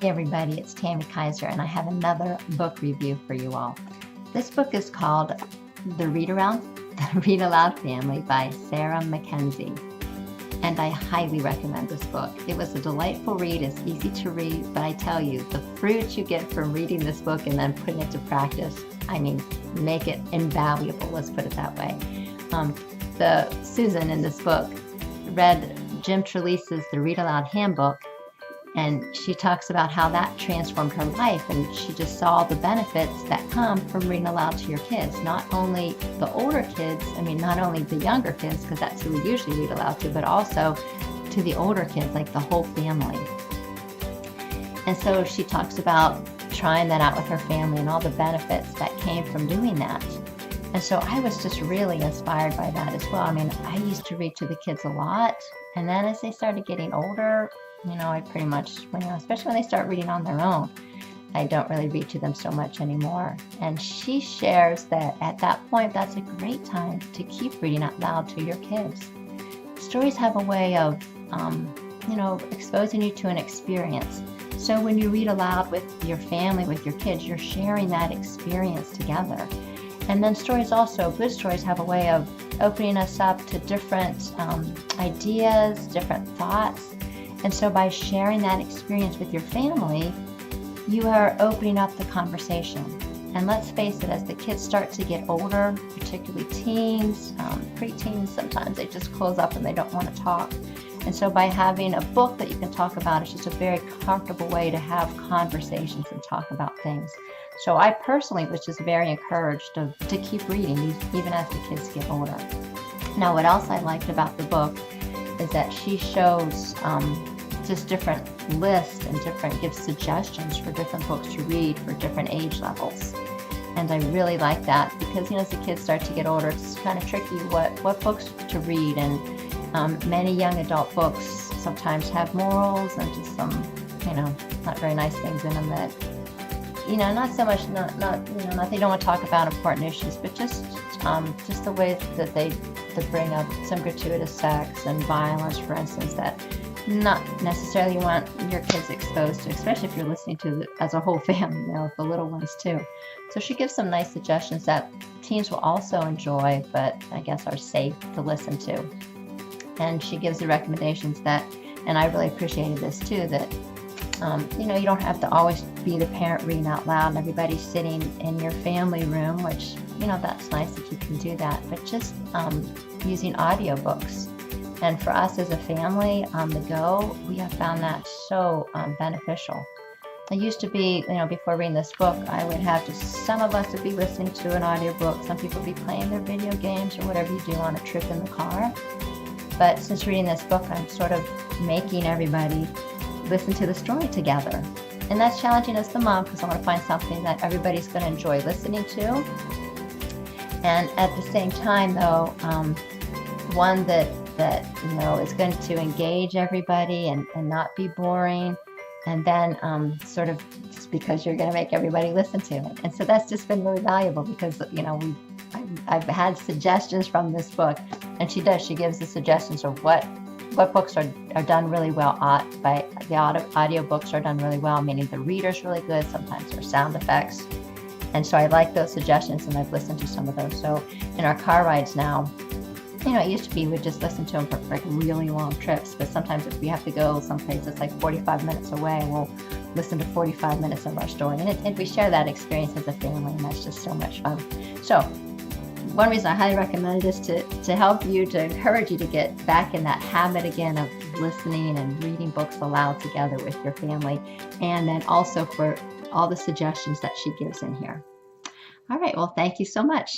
Hey everybody, it's Tammy Kaiser, and I have another book review for you all. This book is called The Read-aloud Family by Sarah Mackenzie, and I highly recommend this book. It was a delightful read. It's easy to read, but I tell you, the fruit you get from reading this book and then putting it to practice, I mean, make it invaluable, let's put it that way. Susan in this book read Jim Trelease's The Read-aloud Handbook, and she talks about how that transformed her life, and she just saw the benefits that come from reading aloud to your kids. Not only the older kids, not only the younger kids, because that's who we usually read aloud to, but also to the older kids, like the whole family. And so she talks about trying that out with her family and all the benefits that came from doing that. And so I was just really inspired by that as well. I used to read to the kids a lot, and then as they started getting older, I pretty much, especially when they start reading on their own, I don't really read to them so much anymore. And she shares that at that point, that's a great time to keep reading out loud to your kids. Stories have a way of, exposing you to an experience. So when you read aloud with your family, with your kids, you're sharing that experience together. And then good stories have a way of opening us up to different ideas, different thoughts. And so by sharing that experience with your family, you are opening up the conversation. And let's face it, as the kids start to get older, particularly teens, preteens, sometimes they just close up and they don't want to talk. And so by having a book that you can talk about, it's just a very comfortable way to have conversations and talk about things. So I personally was just very encouraged to keep reading, even as the kids get older. Now, what else I liked about the book is that she shows just different lists and gives suggestions for different books to read for different age levels. And I really like that because, as the kids start to get older, it's kind of tricky what books to read. And many young adult books sometimes have morals and just some, not very nice things in them that, not so much, not they don't want to talk about important issues, but just the way that they bring up some gratuitous sex and violence, for instance, that not necessarily want your kids exposed to, especially if you're listening to as a whole family, the little ones too. So she gives some nice suggestions that teens will also enjoy, but I guess are safe to listen to. And she gives the recommendations that, and I really appreciated this too, that you don't have to always be the parent reading out loud and everybody's sitting in your family room, which, that's nice if you can do that, but just using audiobooks. And for us as a family on the go, we have found that so beneficial. It used to be, before reading this book, I would have some of us would be listening to an audiobook, some people would be playing their video games or whatever you do on a trip in the car. But since reading this book, I'm sort of making everybody listen to the story together. And that's challenging as the mom because I want to find something that everybody's going to enjoy listening to. And at the same time, though, one that is going to engage everybody and not be boring, and then sort of just because you're going to make everybody listen to it. And so that's just been really valuable because I've had suggestions from this book, and she gives the suggestions of what books are done really well. By the audio books are done really well, meaning the reader's really good. Sometimes there's sound effects. And so I like those suggestions, and I've listened to some of those. So in our car rides now, it used to be we'd just listen to them for like really long trips, but sometimes if we have to go someplace that's like 45 minutes away, we'll listen to 45 minutes of our story. And we share that experience as a family, and that's just so much fun. So one reason I highly recommend it is to help you, to encourage you to get back in that habit again of listening and reading books aloud together with your family, and then also for all the suggestions that she gives in here. All right, well, thank you so much.